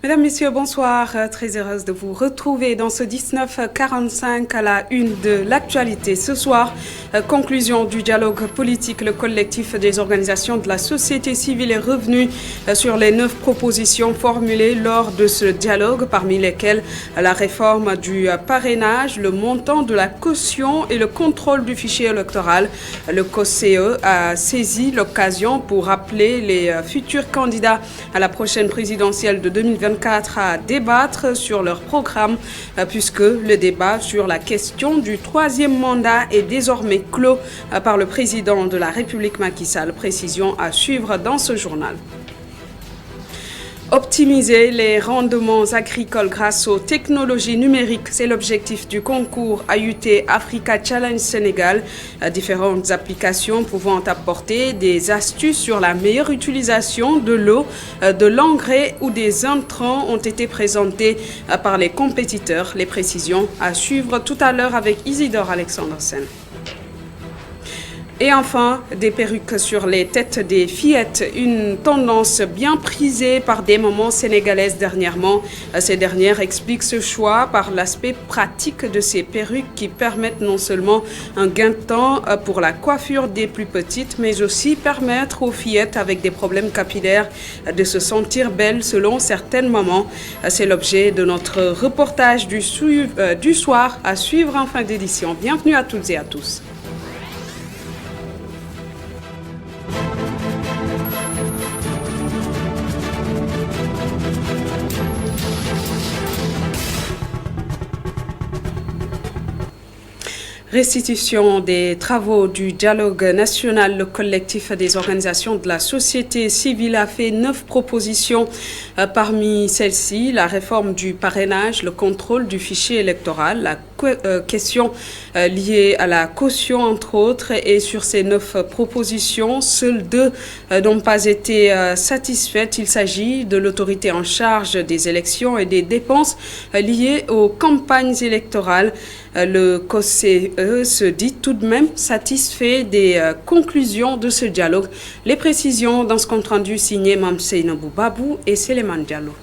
Mesdames, Messieurs, bonsoir. Très heureuse de vous retrouver dans ce 19h45 à la une de l'actualité. Ce soir, conclusion du dialogue politique. Le collectif des organisations de la société civile est revenu sur les 9 propositions formulées lors de ce dialogue, parmi lesquelles la réforme du parrainage, le montant de la caution et le contrôle du fichier électoral. Le COSCE a saisi l'occasion pour appeler les futurs candidats à la prochaine présidentielle de 2024 à débattre sur leur programme, puisque le débat sur la question du 3e mandat est désormais clos par le président de la République Macky Sall. Précision à suivre dans ce journal. Optimiser les rendements agricoles grâce aux technologies numériques, c'est l'objectif du concours AUT Africa Challenge Sénégal. Différentes applications pouvant apporter des astuces sur la meilleure utilisation de l'eau, de l'engrais ou des intrants ont été présentées par les compétiteurs. Les précisions à suivre tout à l'heure avec Isidore Alexandre-Sen. Et enfin, des perruques sur les têtes des fillettes, une tendance bien prisée par des mamans sénégalaises dernièrement. Ces dernières expliquent ce choix par l'aspect pratique de ces perruques qui permettent non seulement un gain de temps pour la coiffure des plus petites, mais aussi permettre aux fillettes avec des problèmes capillaires de se sentir belles selon certaines mamans. C'est l'objet de notre reportage du soir à suivre en fin d'édition. Bienvenue à toutes et à tous. Restitution des travaux du dialogue national. Le collectif des organisations de la société civile a fait 9 propositions. Parmi celles-ci, la réforme du parrainage, le contrôle du fichier électoral, la question liée à la caution entre autres. Et sur ces 9 propositions, seules 2 n'ont pas été satisfaites. Il s'agit de l'autorité en charge des élections et des dépenses liées aux campagnes électorales. Le COSCE se dit tout de même satisfait des conclusions de ce dialogue. Les précisions dans ce compte-rendu signé Mme Seynabou Babou et Séléman Diallo.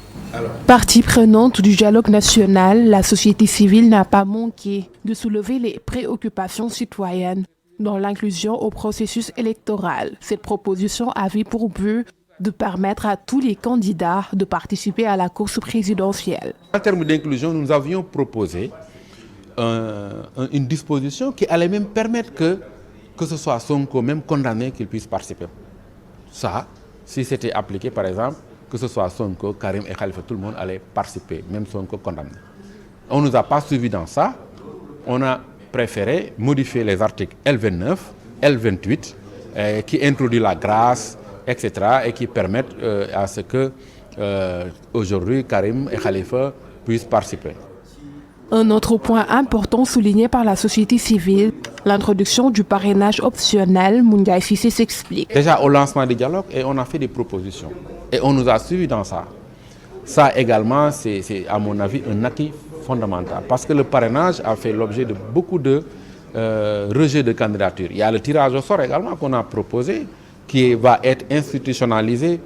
Partie prenante du dialogue national, la société civile n'a pas manqué de soulever les préoccupations citoyennes dans l'inclusion au processus électoral. Cette proposition avait pour but de permettre à tous les candidats de participer à la course présidentielle. En termes d'inclusion, nous avions proposé une disposition qui allait même permettre que ce soit Sonko même condamné qu'il puisse participer. Ça, si c'était appliqué par exemple, que ce soit Sonko, Karim et Khalifa, tout le monde allait participer, même Sonko condamné. On ne nous a pas suivis dans ça. On a préféré modifier les articles L29, L28, qui introduisent la grâce, etc. et qui permettent à ce que aujourd'hui Karim et Khalifa puissent participer. Un autre point important souligné par la société civile, l'introduction du parrainage optionnel. Moundiaye Cissé s'explique. Déjà au lancement du dialogue, et on a fait des propositions. Et on nous a suivis dans ça. Ça également, c'est à mon avis un acquis fondamental. Parce que le parrainage a fait l'objet de beaucoup de rejets de candidatures. Il y a le tirage au sort également qu'on a proposé, qui va être institutionnalisé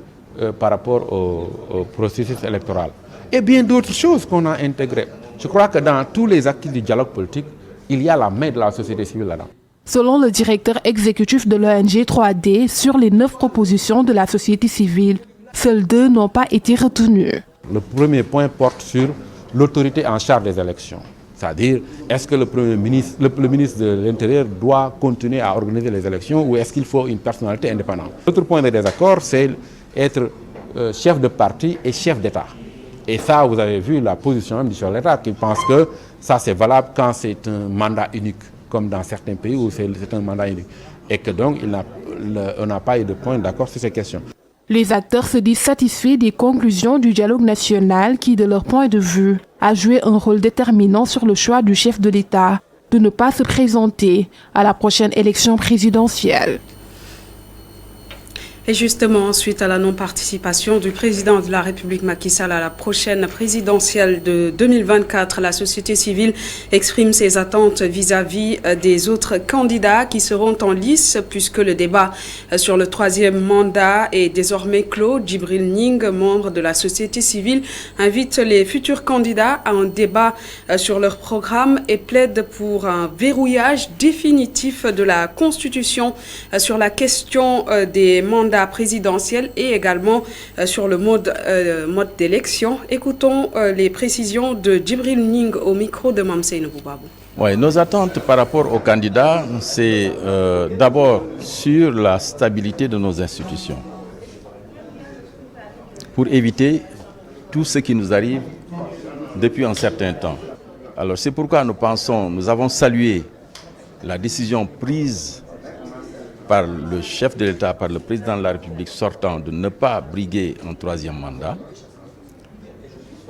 par rapport au processus électoral. Et bien d'autres choses qu'on a intégrées. Je crois que dans tous les acquis du dialogue politique, il y a la main de la société civile là-dedans. Selon le directeur exécutif de l'ONG 3D, sur les 9 propositions de la société civile, seules 2 n'ont pas été retenues. Le premier point porte sur l'autorité en charge des élections. C'est-à-dire, est-ce que le ministre de l'Intérieur doit continuer à organiser les élections ou est-ce qu'il faut une personnalité indépendante? L'autre point de désaccord, c'est être chef de parti et chef d'État. Et ça, vous avez vu la position même du chef de l'État qui pense que ça c'est valable quand c'est un mandat unique, comme dans certains pays où c'est un mandat unique. Et que donc, on n'a pas eu de point d'accord sur ces questions. Les acteurs se disent satisfaits des conclusions du dialogue national qui, de leur point de vue, a joué un rôle déterminant sur le choix du chef de l'État de ne pas se présenter à la prochaine élection présidentielle. Et justement, suite à la non-participation du président de la République Macky Sall à la prochaine présidentielle de 2024, la société civile exprime ses attentes vis-à-vis des autres candidats qui seront en lice, puisque le débat sur le troisième mandat est désormais clos. Djibril Ning, membre de la société civile, invite les futurs candidats à un débat sur leur programme et plaide pour un verrouillage définitif de la Constitution sur la question des mandats présidentiel et également sur le mode d'élection. Écoutons les précisions de Djibril Ning au micro de Mamseyne Boubabou. Oui, nos attentes par rapport aux candidats, c'est d'abord sur la stabilité de nos institutions, pour éviter tout ce qui nous arrive depuis un certain temps. Alors c'est pourquoi nous avons salué la décision prise par le chef de l'État, par le président de la République sortant, de ne pas briguer un troisième mandat.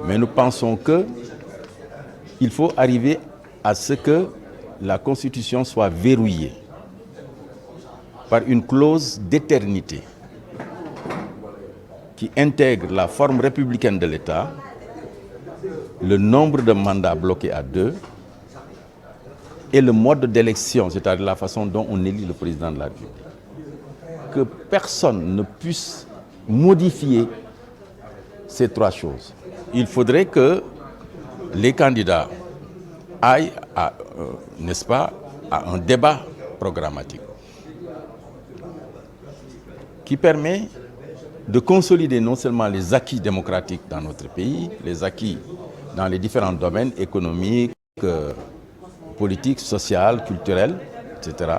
Mais nous pensons qu'il faut arriver à ce que la Constitution soit verrouillée par une clause d'éternité qui intègre la forme républicaine de l'État, le nombre de mandats bloqués à 2 et le mode d'élection, c'est-à-dire la façon dont on élit le président de la République. Que personne ne puisse modifier ces 3 choses. Il faudrait que les candidats aillent à un débat programmatique qui permet de consolider non seulement les acquis démocratiques dans notre pays, les acquis dans les différents domaines économiques, politique, sociale, culturelle, etc.,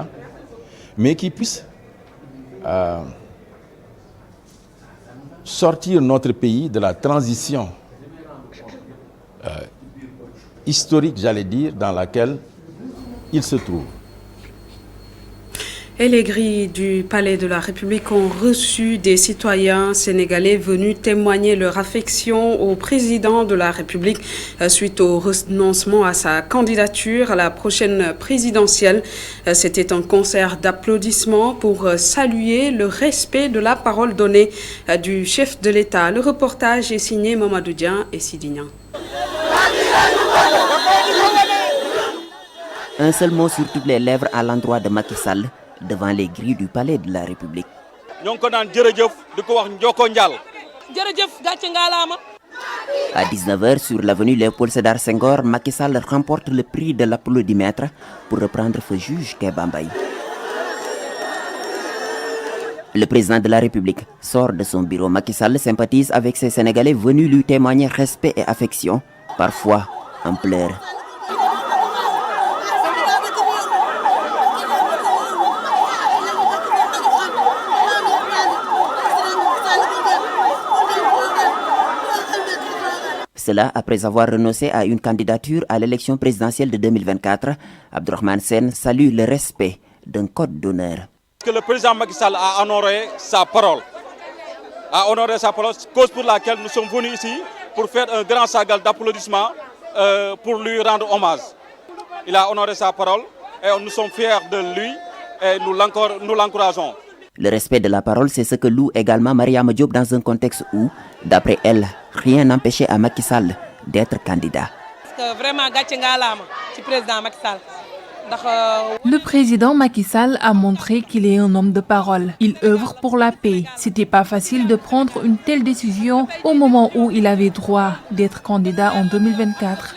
mais qui puisse sortir notre pays de la transition historique, j'allais dire, dans laquelle il se trouve. Et les grilles du Palais de la République ont reçu des citoyens sénégalais venus témoigner leur affection au président de la République suite au renoncement à sa candidature à la prochaine présidentielle. C'était un concert d'applaudissements pour saluer le respect de la parole donnée du chef de l'État. Le reportage est signé Mamadou Dian et Sidignan. Un seul mot sur toutes les lèvres à l'endroit de Macky Sall devant les grilles du Palais de la République. À 19h sur l'avenue Léopold Sédar Senghor, Macky Sall remporte le prix de l'applaudimètre pour reprendre feu juge Kéba Mbaye. Le président de la République sort de son bureau. Macky Sall sympathise avec ces Sénégalais venus lui témoigner respect et affection, parfois en pleurs. Cela après avoir renoncé à une candidature à l'élection présidentielle de 2024. Abdourahmane Sène salue le respect d'un code d'honneur. Que le président Macky Sall a honoré sa parole. Cause pour laquelle nous sommes venus ici pour faire un grand sagal d'applaudissements pour lui rendre hommage. Il a honoré sa parole et nous sommes fiers de lui et nous l'encourageons. Le respect de la parole, c'est ce que loue également Mariama Diop dans un contexte où, d'après elle, rien n'empêchait à Macky Sall d'être candidat. Le président Macky Sall a montré qu'il est un homme de parole. Il œuvre pour la paix. C'était pas facile de prendre une telle décision au moment où il avait droit d'être candidat en 2024.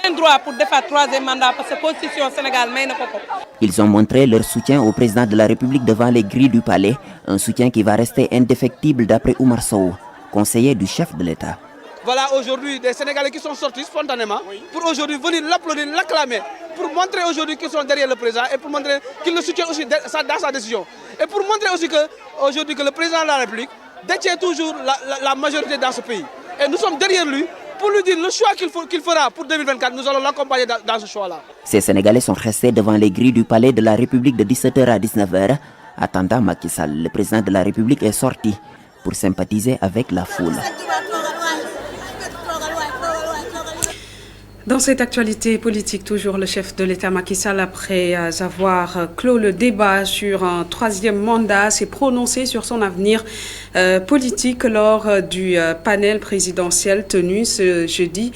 Ils ont montré leur soutien au président de la République devant les grilles du palais, un soutien qui va rester indéfectible d'après Oumar Sow, conseiller du chef de l'État. Voilà aujourd'hui des Sénégalais qui sont sortis spontanément pour aujourd'hui venir l'applaudir, l'acclamer, pour montrer aujourd'hui qu'ils sont derrière le président et pour montrer qu'ils le soutiennent aussi dans sa décision. Et pour montrer aussi aujourd'hui que le président de la République détient toujours la majorité dans ce pays. Et nous sommes derrière lui pour lui dire le choix qu'il fera pour 2024, nous allons l'accompagner dans ce choix-là. Ces Sénégalais sont restés devant les grilles du palais de la République de 17h à 19h, attendant Macky Sall. Le président de la République est sorti pour sympathiser avec la foule. Dans cette actualité politique, toujours le chef de l'État Macky Sall, après avoir clos le débat sur un troisième mandat, s'est prononcé sur son avenir politique lors du panel présidentiel tenu ce jeudi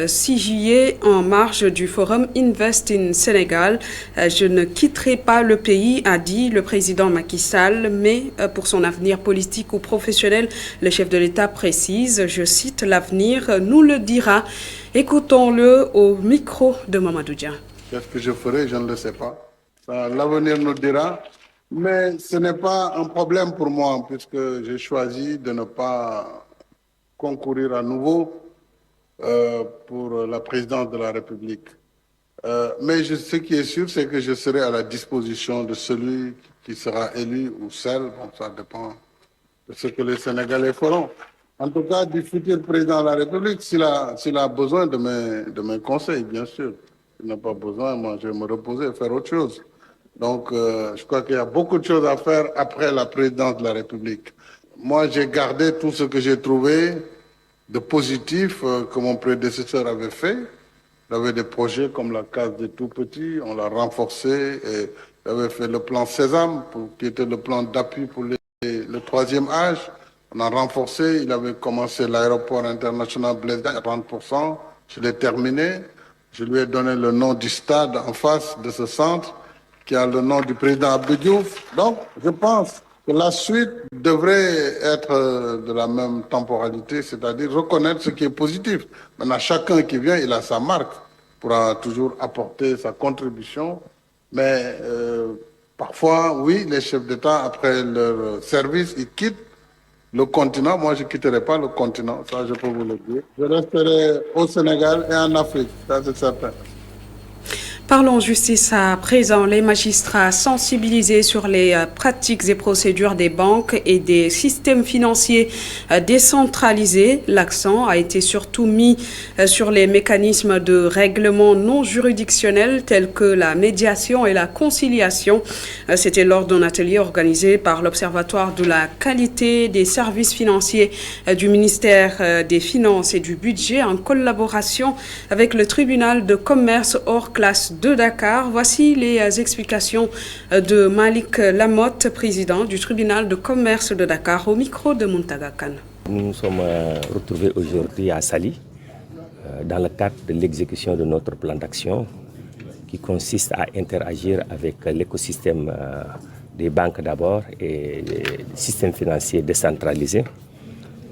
6 juillet en marge du forum Invest in Sénégal. Je ne quitterai pas le pays, a dit le président Macky Sall, mais pour son avenir politique ou professionnel, le chef de l'État précise, je cite, l'avenir nous le dira. Écoutons-le au micro de Mamadou Dia. Qu'est-ce que je ferai? Je ne le sais pas. L'avenir nous dira. Mais ce n'est pas un problème pour moi, puisque j'ai choisi de ne pas concourir à nouveau pour la présidence de la République. Mais ce qui est sûr, c'est que je serai à la disposition de celui qui sera élu ou celle. Bon, ça dépend de ce que les Sénégalais feront. En tout cas, du futur président de la République, s'il a besoin de mes conseils, bien sûr. S'il n'a pas besoin, moi, je vais me reposer et faire autre chose. Donc, je crois qu'il y a beaucoup de choses à faire après la présidence de la République. Moi, j'ai gardé tout ce que j'ai trouvé de positif que mon prédécesseur avait fait. Il avait des projets comme la case des tout-petits, on l'a renforcé. Et il avait fait le plan Sésame, qui était le plan d'appui pour le troisième âge. On a renforcé, il avait commencé l'aéroport international Blaise Diagne à 30%. Je l'ai terminé. Je lui ai donné le nom du stade en face de ce centre, qui a le nom du président Abdou Diouf. Donc, je pense que la suite devrait être de la même temporalité, c'est-à-dire reconnaître ce qui est positif. Maintenant, chacun qui vient, il a sa marque, pourra toujours apporter sa contribution. Mais parfois, oui, les chefs d'État, après leur service, ils quittent le continent. Moi, je ne quitterai pas le continent, ça je peux vous le dire. Je resterai au Sénégal et en Afrique, ça c'est certain. Parlons justice à présent. Les magistrats sensibilisés sur les pratiques et procédures des banques et des systèmes financiers décentralisés. L'accent a été surtout mis sur les mécanismes de règlement non juridictionnels tels que la médiation et la conciliation. C'était lors d'un atelier organisé par l'Observatoire de la qualité des services financiers du ministère des Finances et du Budget en collaboration avec le tribunal de commerce hors classe de Dakar. Voici les explications de Malik Lamotte, président du tribunal de commerce de Dakar, au micro de Muntaga Khan. Nous nous sommes retrouvés aujourd'hui à Saly dans le cadre de l'exécution de notre plan d'action qui consiste à interagir avec l'écosystème des banques d'abord et des systèmes financiers décentralisés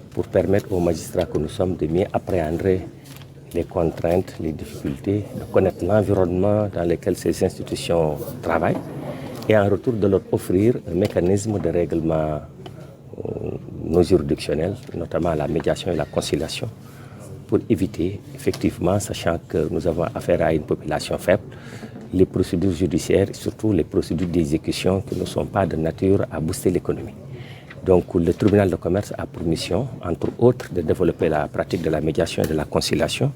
pour permettre aux magistrats que nous sommes de mieux appréhender les contraintes, les difficultés, de connaître l'environnement dans lequel ces institutions travaillent et en retour de leur offrir un mécanisme de règlement non juridictionnel, notamment la médiation et la conciliation, pour éviter, effectivement, sachant que nous avons affaire à une population faible, les procédures judiciaires et surtout les procédures d'exécution qui ne sont pas de nature à booster l'économie. Donc le tribunal de commerce a pour mission, entre autres, de développer la pratique de la médiation et de la conciliation.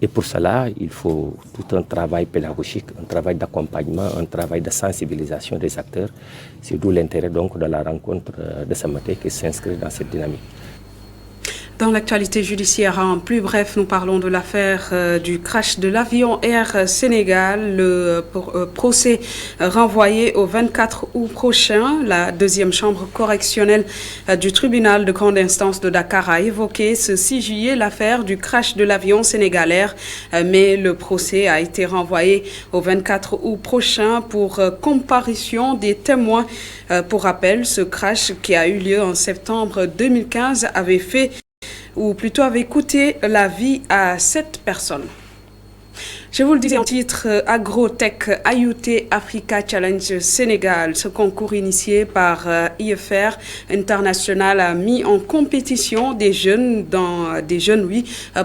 Et pour cela, il faut tout un travail pédagogique, un travail d'accompagnement, un travail de sensibilisation des acteurs. C'est d'où l'intérêt donc de la rencontre de ce matin qui s'inscrit dans cette dynamique. Dans l'actualité judiciaire, en plus bref, nous parlons de l'affaire du crash de l'avion Air Sénégal. Le procès renvoyé au 24 août prochain. La deuxième chambre correctionnelle du tribunal de grande instance de Dakar a évoqué ce 6 juillet l'affaire du crash de l'avion Sénégal Air. Mais le procès a été renvoyé au 24 août prochain pour comparution des témoins. Pour rappel, ce crash qui a eu lieu en septembre 2015 avait fait ou plutôt avait coûté la vie à 7 personnes. Je vous le disais en titre, Agrotech IoT Africa Challenge Sénégal. Ce concours initié par IFR International a mis en compétition des jeunes,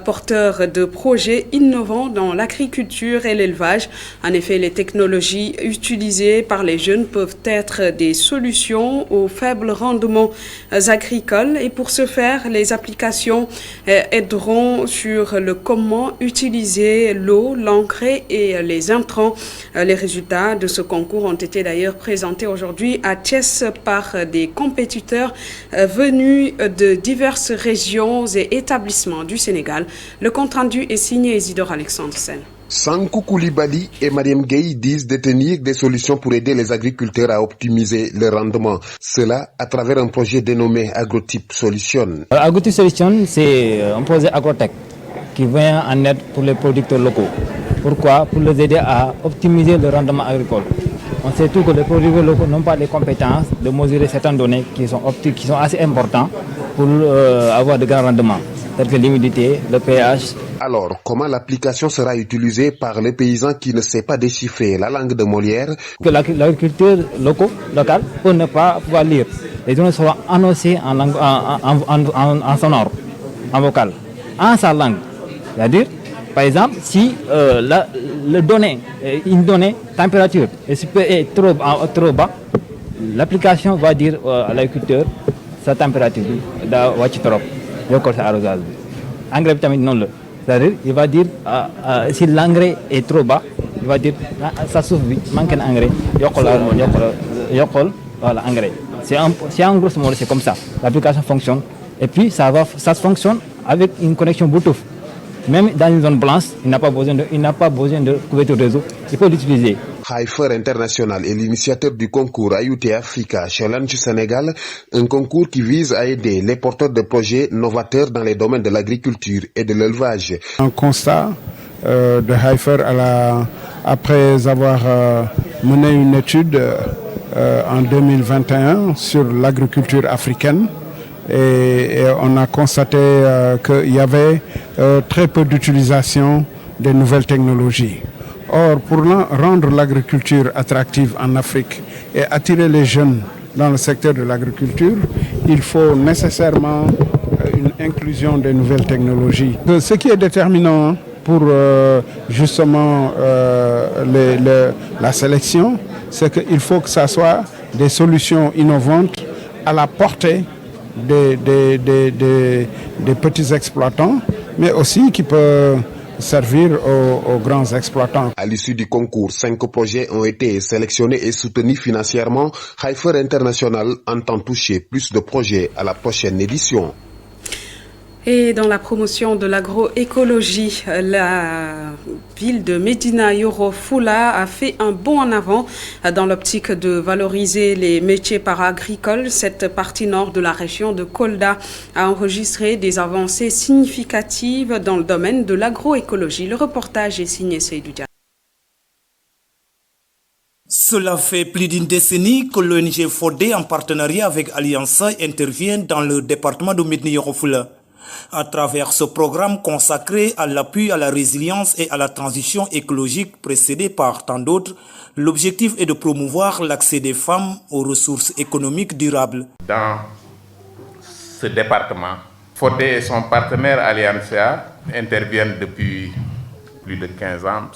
porteurs de projets innovants dans l'agriculture et l'élevage. En effet, les technologies utilisées par les jeunes peuvent être des solutions aux faibles rendements agricoles. Et pour ce faire, les applications aideront sur le comment utiliser l'eau, l'engrais et les intrants. Les résultats de ce concours ont été d'ailleurs présentés aujourd'hui à Thiès par des compétiteurs venus de diverses régions et établissements du Sénégal. Le compte-rendu est signé Isidore Alexandre Sen. Sankou Koulibaly et Mariam Gueye disent détenir des solutions pour aider les agriculteurs à optimiser le rendement. Cela à travers un projet dénommé Agrotype Solution. Agrotype Solution, c'est un projet agrotech qui vient en aide pour les producteurs locaux. Pourquoi? Pour les aider à optimiser le rendement agricole. On sait tout que les producteurs locaux n'ont pas les compétences de mesurer certaines données qui sont assez importantes pour avoir de grands rendements, tels que l'humidité, le pH. Alors, comment l'application sera utilisée par les paysans qui ne savent pas déchiffrer la langue de Molière? Que l'agriculteur local peut ne pas pouvoir lire. Les données seront annoncées en sonore, en vocal, en sa langue. C'est-à-dire, par exemple, si une donnée température est trop bas, l'application va dire à l'agriculteur sa température da wàcc trop yokkal sa arrosage bi. Engrais bi tamit noonu la. C'est-à-dire, il va dire, si l'engrais est trop bas, il va dire, ça souffre vite, manque d'engrais, voilà, engrais. C'est en grosso modo, c'est comme ça. L'application fonctionne. Et puis, ça fonctionne avec une connexion Bluetooth. Même dans une zone blanche, il n'a pas besoin de couverture réseau. Il peut l'utiliser. Hyfer International est l'initiateur du concours IoT Africa Challenge Sénégal, un concours qui vise à aider les porteurs de projets novateurs dans les domaines de l'agriculture et de l'élevage. Un constat de Hyfer après avoir mené une étude en 2021 sur l'agriculture africaine. Et on a constaté qu'il y avait très peu d'utilisation des nouvelles technologies. Or, pour rendre l'agriculture attractive en Afrique et attirer les jeunes dans le secteur de l'agriculture, il faut nécessairement une inclusion des nouvelles technologies. Ce qui est déterminant pour justement la sélection, c'est qu'il faut que ça soit des solutions innovantes à la portée des petits exploitants, mais aussi qui peuvent servir aux grands exploitants. À l'issue du concours, 5 projets ont été sélectionnés et soutenus financièrement. Hyfer International entend toucher plus de projets à la prochaine édition. Et dans la promotion de l'agroécologie, la ville de Médina Yoro Fula a fait un bond en avant dans l'optique de valoriser les métiers para-agricoles. Cette partie nord de la région de Kolda a enregistré des avancées significatives dans le domaine de l'agroécologie. Le reportage est signé Seydou Dia. Cela fait plus d'une décennie que l'ONG Fodé, en partenariat avec Alliance, intervient dans le département de Médina Yoro Fula. À travers ce programme consacré à l'appui à la résilience et à la transition écologique précédé par tant d'autres, l'objectif est de promouvoir l'accès des femmes aux ressources économiques durables. Dans ce département, Fodé et son partenaire Alliancia interviennent depuis plus de 15 ans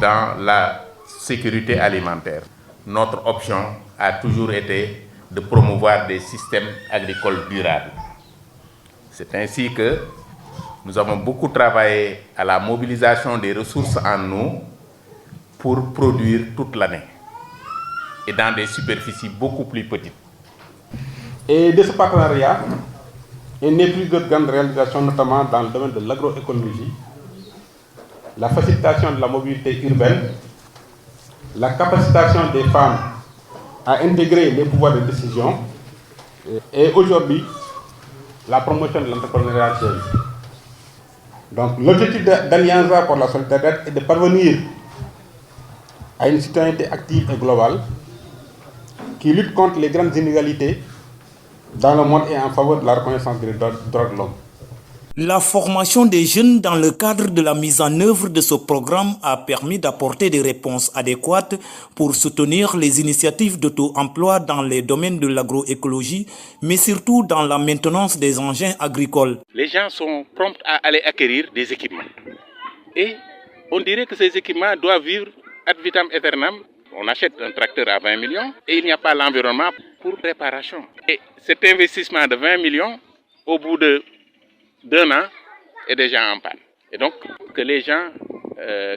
dans la sécurité alimentaire. Notre option a toujours été de promouvoir des systèmes agricoles durables. C'est ainsi que nous avons beaucoup travaillé à la mobilisation des ressources en eau pour produire toute l'année et dans des superficies beaucoup plus petites. Et de ce partenariat est né plusieurs grandes réalisations, notamment dans le domaine de l'agroécologie, la facilitation de la mobilité urbaine, la capacitation des femmes à intégrer les pouvoirs de décision et aujourd'hui, la promotion de l'entrepreneuriat jeune. Donc l'objectif d'Alliance pour la solidarité est de parvenir à une citoyenneté active et globale qui lutte contre les grandes inégalités dans le monde et en faveur de la reconnaissance des droits de l'homme. La formation des jeunes dans le cadre de la mise en œuvre de ce programme a permis d'apporter des réponses adéquates pour soutenir les initiatives d'auto-emploi dans les domaines de l'agroécologie, mais surtout dans la maintenance des engins agricoles. Les gens sont prompts à aller acquérir des équipements. Et on dirait que ces équipements doivent vivre ad vitam aeternam. On achète un tracteur à 20 millions et il n'y a pas l'environnement pour réparation. Et cet investissement de 20 millions, au bout de 2 ans, est déjà en panne. Et donc, que les gens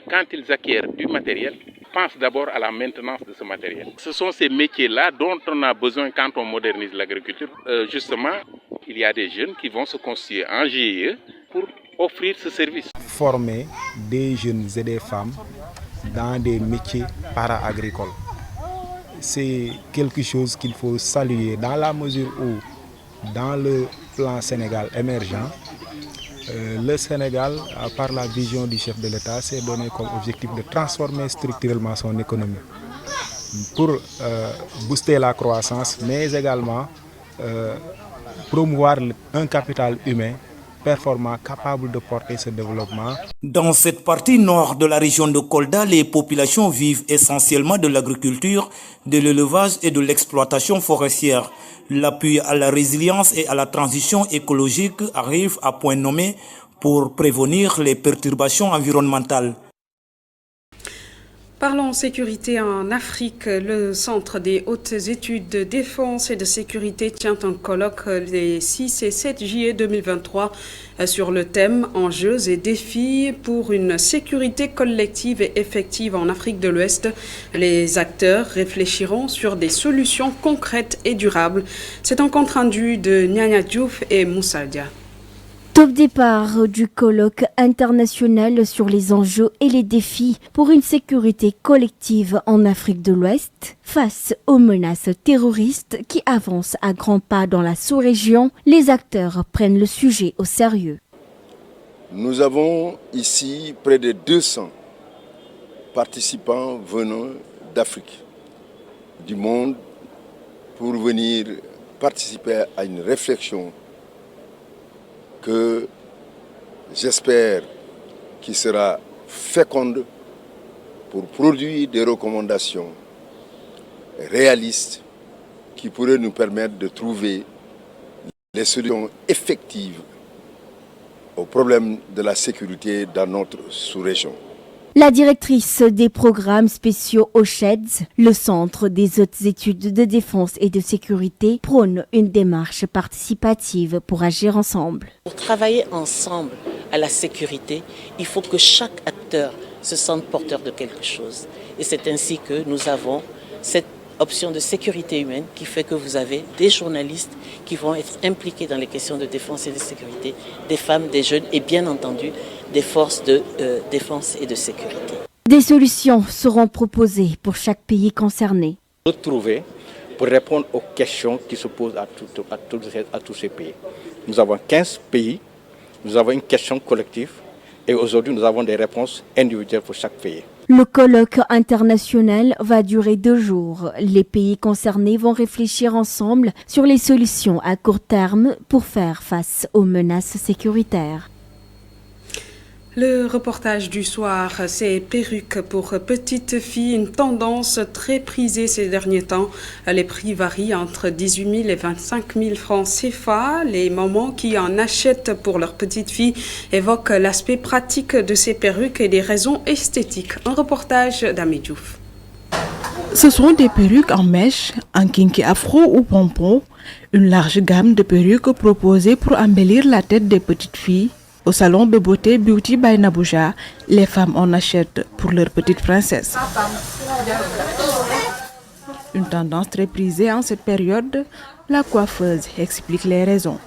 quand ils acquièrent du matériel, pensent d'abord à la maintenance de ce matériel. Ce sont ces métiers-là dont on a besoin quand on modernise l'agriculture. Justement, il y a des jeunes qui vont se constituer en GIE pour offrir ce service. Former des jeunes et des femmes dans des métiers para-agricoles. C'est quelque chose qu'il faut saluer dans la mesure où, dans le plan Sénégal émergent, le Sénégal, par la vision du chef de l'État, s'est donné comme objectif de transformer structurellement son économie pour booster la croissance, mais également promouvoir un capital humain performant, capable de porter ce développement. Dans cette partie nord de la région de Kolda, les populations vivent essentiellement de l'agriculture, de l'élevage et de l'exploitation forestière. L'appui à la résilience et à la transition écologique arrive à point nommé pour prévenir les perturbations environnementales. Parlons sécurité en Afrique. Le Centre des hautes études de défense et de sécurité tient un colloque les 6 et 7 juillet 2023 sur le thème « Enjeux et défis pour une sécurité collective et effective en Afrique de l'Ouest ». Les acteurs réfléchiront sur des solutions concrètes et durables. C'est un compte-rendu de Nyanya Diouf et Moussa Dia. Top départ du colloque international sur les enjeux et les défis pour une sécurité collective en Afrique de l'Ouest. Face aux menaces terroristes qui avancent à grands pas dans la sous-région, les acteurs prennent le sujet au sérieux. Nous avons ici près de 200 participants venant d'Afrique, du monde, pour venir participer à une réflexion que j'espère qu'il sera féconde pour produire des recommandations réalistes qui pourraient nous permettre de trouver les solutions effectives aux problèmes de la sécurité dans notre sous-région. La directrice des programmes spéciaux au CHEDS, le Centre des hautes études de défense et de sécurité, prône une démarche participative pour agir ensemble. Pour travailler ensemble à la sécurité, il faut que chaque acteur se sente porteur de quelque chose. Et c'est ainsi que nous avons cette option de sécurité humaine qui fait que vous avez des journalistes qui vont être impliqués dans les questions de défense et de sécurité, des femmes, des jeunes et bien entendu des forces de défense et de sécurité. Des solutions seront proposées pour chaque pays concerné. Retrouver pour répondre aux questions qui se posent à tous ces pays. Nous avons 15 pays, nous avons une question collective et aujourd'hui nous avons des réponses individuelles pour chaque pays. Le colloque international va durer 2 jours. Les pays concernés vont réfléchir ensemble sur les solutions à court terme pour faire face aux menaces sécuritaires. Le reportage du soir, c'est perruques pour petites filles, une tendance très prisée ces derniers temps. Les prix varient entre 18 000 et 25 000 francs CFA. Les mamans qui en achètent pour leurs petites filles évoquent l'aspect pratique de ces perruques et des raisons esthétiques. Un reportage d'Ami Diouf. Ce sont des perruques en mèche, en kinky afro ou pompon, une large gamme de perruques proposées pour embellir la tête des petites filles. Au salon de beauté Beauty by Nabouja, les femmes en achètent pour leur petite princesse. Une tendance très prisée en cette période, la coiffeuse explique les raisons.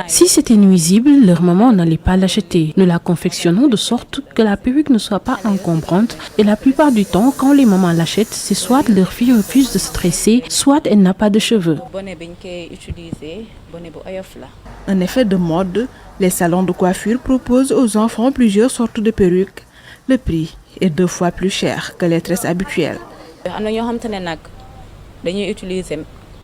Si c'était nuisible, leur maman n'allait pas l'acheter. Nous la confectionnons de sorte que la perruque ne soit pas encombrante et la plupart du temps, quand les mamans l'achètent, c'est soit leur fille refuse de se tresser, soit elle n'a pas de cheveux. Un effet de mode, les salons de coiffure proposent aux enfants plusieurs sortes de perruques. Le prix est 2 fois plus cher que les tresses habituelles.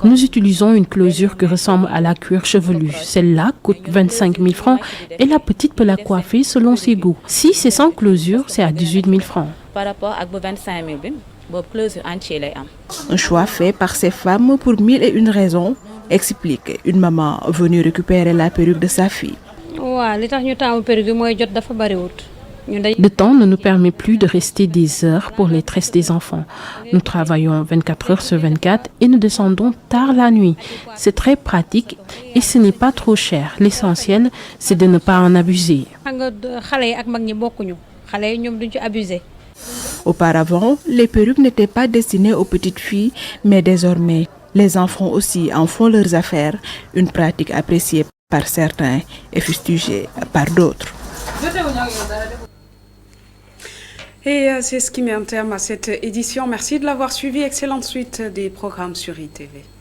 Nous utilisons une closure qui ressemble à la cuir chevelu. Celle-là coûte 25 000 francs et la petite peut la coiffer selon ses goûts. Si c'est sans closure, c'est à 18 000 francs. Un choix fait par ces femmes pour 1001 raisons, explique une maman venue récupérer la perruque de sa fille. Le temps ne nous permet plus de rester des heures pour les tresses des enfants. Nous travaillons 24 heures sur 24 et nous descendons tard la nuit. C'est très pratique et ce n'est pas trop cher. L'essentiel, c'est de ne pas en abuser. Auparavant, les perruques n'étaient pas destinées aux petites filles, mais désormais, les enfants aussi en font leurs affaires, une pratique appréciée par certains et fustigée par d'autres. Et c'est ce qui met un terme à cette édition. Merci de l'avoir suivi. Excellente suite des programmes sur ITV.